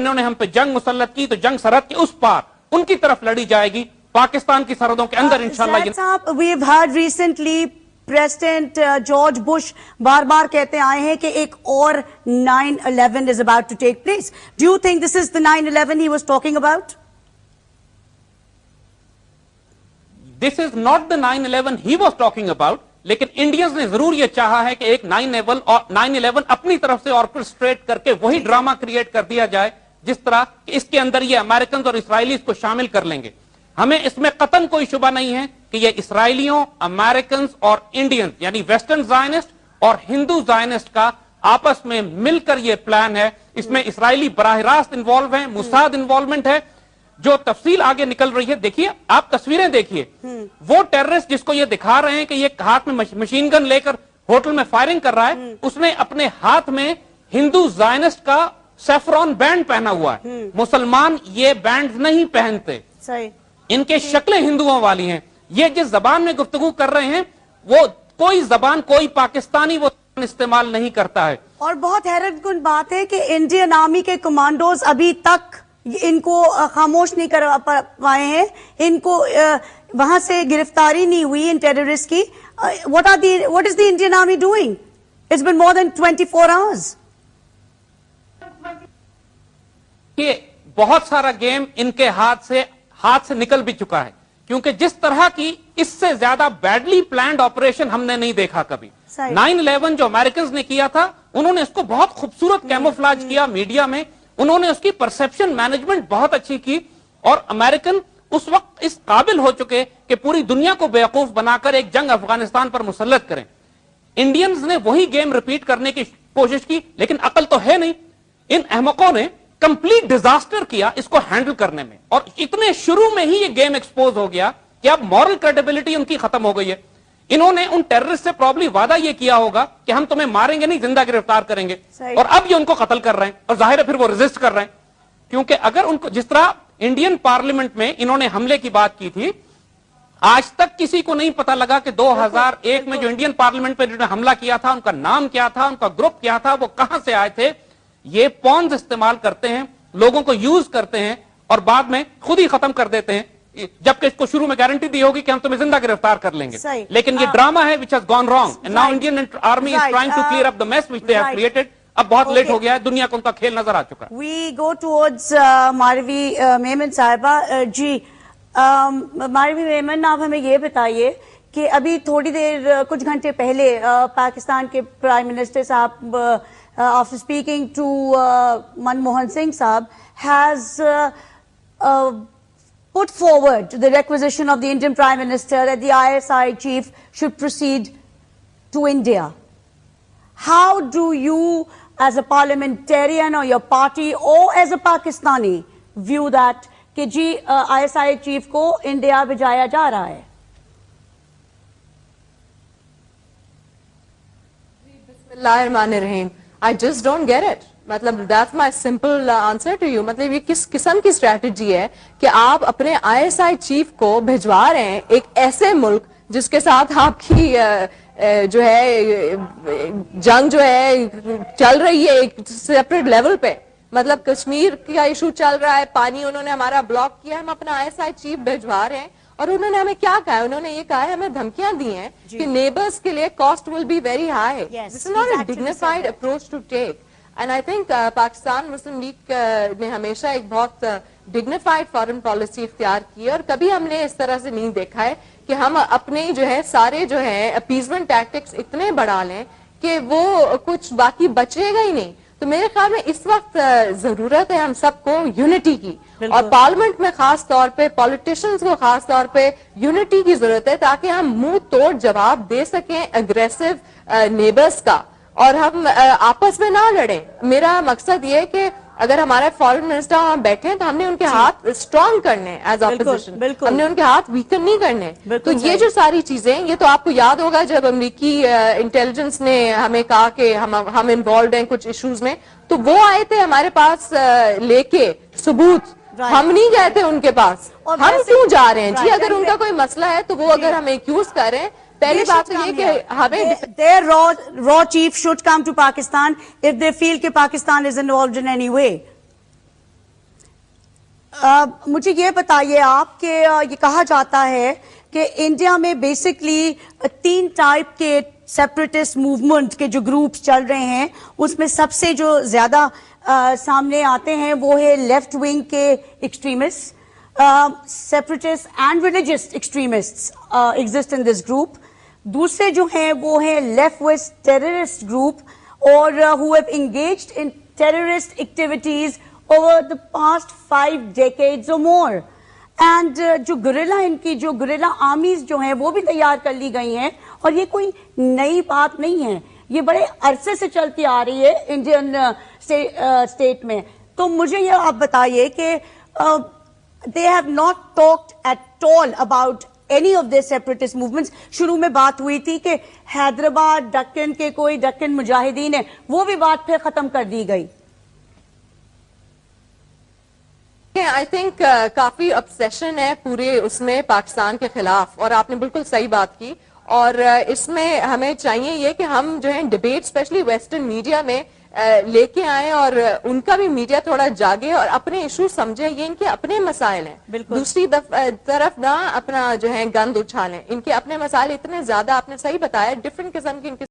انہوں نے ہم پہ جنگ مسلط کی تو جنگ سرحد کے اس پار ان کی طرف لڑی جائے گی, پاکستان کی سرحدوں کے اندر انشاءاللہ. We've heard recently President George Bush بار بار کہتے آئے ہیں کہ ایک اور 9/11 is about to take place. Do you think this is the 9/11 he was talking about? This is not the 9/11 he was talking about. لیکن انڈینز نے ضرور یہ چاہا ہے کہ ایک 9/11 اپنی طرف سے آرکسٹریٹ کر کے وہی ڈراما کریٹ کر دیا جائے جس طرح کہ اس کے اندر یہ امریکنز اور اسرائیلیز کو شامل کر لیں گے. ہمیں اس میں قطعاً کوئی شبہ نہیں ہے کہ یہ اسرائیلیوں, امریکنز اور انڈینز یعنی ویسٹرن زائنسٹ اور ہندو زائنسٹ کا آپس میں مل کر یہ پلان ہے. اس میں اسرائیلی براہ راست انوالو ہیں, موساد انوالومنٹ ہے. جو تفصیل آگے نکل رہی ہے, دیکھیے آپ تصویریں دیکھیے, وہ ٹیررسٹ جس کو یہ دکھا رہے ہیں کہ یہ ہاتھ میں مشین گن لے کر ہوٹل میں فائرنگ کر رہا ہے, اس نے اپنے ہاتھ میں ہندو زائنسٹ کا سیفرون بینڈ پہنا ہوا ہے. مسلمان یہ بینڈ نہیں پہنتے, ان کے شکلیں ہندوؤں والی ہیں. یہ جس زبان میں گفتگو کر رہے ہیں وہ کوئی زبان کوئی پاکستانی وہ استعمال نہیں کرتا ہے. اور بہت حیرت کن بات ہے کہ انڈین آرمی کے کمانڈوز ابھی تک ان کو خاموش نہیں کر پائے ہیں, ان کو وہاں سے گرفتاری نہیں ہوئی ان ٹیررسٹ کی. What is the Indian Army doing? It's been more than 24 hours. کہ بہت سارا گیم ان کے ہاتھ سے نکل بھی چکا ہے, کیونکہ جس طرح کی اس سے زیادہ بیڈلی پلانڈ آپریشن ہم نے نہیں دیکھا کبھی. 9/11 جو امریکنز نے کیا تھا, انہوں نے اس کو بہت خوبصورت کیموفلاج کیا میڈیا میں, انہوں نے اس کی پرسپشن مینجمنٹ بہت اچھی کی, اور امریکن اس وقت اس قابل ہو چکے کہ پوری دنیا کو بیوقوف بنا کر ایک جنگ افغانستان پر مسلط کریں. انڈینز نے وہی گیم ریپیٹ کرنے کی کوشش کی, لیکن عقل تو ہے نہیں. ان احمقوں نے کمپلیٹ ڈیزاسٹر کیا اس کو ہینڈل کرنے میں, اور اتنے شروع میں ہی یہ گیم ایکسپوز ہو گیا کہ اب مورل کریڈیبلٹی ان کی ختم ہو گئی ہے. انہوں نے ان ٹیررسٹ سے پرابلی وعدہ یہ کیا ہوگا کہ ہم تمہیں ماریں گے نہیں, زندہ گرفتار کریں گے, اور اب یہ ان کو قتل کر رہے ہیں, اور ظاہر ہے پھر وہ ریزسٹ کر رہے ہیں. کیونکہ اگر ان کو جس طرح انڈین پارلیمنٹ میں انہوں نے حملے کی بات کی تھی, آج تک کسی کو نہیں پتا لگا کہ 2001 میں جو انڈین پارلیمنٹ پہ جنہوں نے حملہ کیا تھا ان کا نام کیا تھا, ان کا گروپ کیا تھا, وہ کہاں سے آئے تھے. یہ پونز استعمال کرتے ہیں, لوگوں کو یوز کرتے ہیں, اور بعد میں خود ہی ختم کر دیتے ہیں, جبکہ اس کو شروع میں گارنٹی دی ہوگی کہ ہم تمہیں زندہ گرفتار کر لیں گے. لیکن یہ ڈراما ہے which has gone wrong, and now Indian army is trying to clear up the mess which they have created. اب بہت لیٹ ہو گیا ہے, دنیا کو ان کا کھیل نظر آ چکا ہے. We go towards Marvi Memon صاحبہ. جی ماروی میمن, آپ ہمیں یہ بتائیے کہ ابھی تھوڑی دیر کچھ گھنٹے پہلے پاکستان کے پرائم منسٹر صاحب after speaking to Manmohan Singh صاحب has put forward the requisition of the Indian Prime Minister that the ISI chief should proceed to India. How do you as a parliamentarian or your party or as a Pakistani view that کہ جی ISI chief کو India بھیجایا جا رہا ہے؟ بسم اللہ الرحمن الرحیم. I just don't get it. مطلب that's my simple answer to you. مطلب یہ کس قسم کی اسٹریٹجی ہے کہ آپ اپنے ISI چیف کو بھجوا رہے ہیں ایک ایسے ملک جس کے ساتھ آپ کی جو ہے جنگ جو ہے چل رہی ہے ایک سیپریٹ لیول پہ. مطلب کشمیر کا ایشو چل رہا ہے, پانی انہوں نے ہمارا بلاک کیا, ہم اپنا ISI چیف بھجوا رہے ہیں, اور انہوں نے ہمیں کیا کہا ہے, انہوں نے یہ کہا ہے, ہمیں دھمکیاں دی ہیں کہ نیبرز کے لیے cost will be very high. This is not a dignified approach to take. And I think Pakistan Muslim League نے ہمیشہ ایک بہت ڈگنیفائڈ فارن پالیسی اختیار کی ہے, اور کبھی ہم نے اس طرح سے نہیں دیکھا ہے کہ ہم اپنے جو ہے سارے جو ہے اپیزمنٹ ٹیکٹکس اتنے بڑھا لیں کہ وہ کچھ باقی بچے گا ہی نہیں. تو میرے خیال میں اس وقت ضرورت ہے ہم سب کو یونٹی کی, اور پارلیمنٹ میں خاص طور پہ پالیٹیشنز کو خاص طور پہ یونٹی کی ضرورت ہے, تاکہ ہم منہ توڑ جواب دے سکیں اگریسو نیبرز کا, اور ہم آپس میں نہ لڑیں. میرا مقصد یہ ہے کہ اگر ہمارے فارن منسٹر وہاں بیٹھے ہیں تو ہم نے ان کے ہاتھ اسٹرانگ کرنے ایز اپوزیشن, ہم نے ان کے ہاتھ ویکن نہیں کرنے. تو یہ جو ساری چیزیں, یہ تو آپ کو یاد ہوگا جب امریکی انٹیلیجنس نے ہمیں کہا کہ ہم انوالوڈ ہیں کچھ ایشوز میں, تو وہ آئے تھے ہمارے پاس لے کے ثبوت, ہم نہیں گئے تھے ان کے پاس. ہم کیوں جا رہے ہیں جی؟ اگر ان کا کوئی مسئلہ ہے تو وہ اگر ہمیں ایکیوز کر رہے ہیں, پہلی بات تو یہ کہ ہمیں their raw chief should come to Pakistan if they feel کہ Pakistan is involved in any way. مجھے یہ بتائیے آپ کہ یہ کہا جاتا ہے کہ انڈیا میں بیسکلی 3 ٹائپ کے سیپریٹسٹ موومنٹ کے جو گروپس چل رہے ہیں اس میں سب سے جو زیادہ سامنے آتے ہیں وہ ہے لیفٹ ونگ کے extremist. Separatists and religious extremists exist in this group. دوسرے جو ہیں وہ ہیں left wing terrorist group or who have engaged in terrorist activities over the past 5 decades or more. And جو گریلا ان کی جو گریلا آرمیز جو ہیں وہ بھی تیار کر لی گئی ہیں اور یہ کوئی نئی بات نہیں ہے, یہ بڑے عرصے سے چلتی آ رہی ہے انڈین اسٹیٹ میں. تو مجھے یہ آپ بتائیے کہ they have not talked at all about any of their separatist movements. شروع میں بات ہوئی تھی کہ حیدرآباد ڈکن کے کوئی ڈکن مجاہدین ہیں, وہ بھی بات پھر ختم کر دی گئی. آئی تھنک کافی obsession ہے پورے اس میں پاکستان کے خلاف, اور آپ نے بالکل صحیح بات کی. اور اس میں ہمیں چاہیے یہ کہ ہم جو ہے ڈبیٹ اسپیشلی ویسٹرن میڈیا میں لے کے آئیں اور ان کا بھی میڈیا تھوڑا جاگے اور اپنے ایشو سمجھے. یہ ان کے اپنے مسائل ہیں, دوسری طرف نہ اپنا جو ہے گند اچھالیں. ان کے اپنے مسائل اتنے زیادہ, آپ نے صحیح بتایا, ڈفرنٹ قسم کے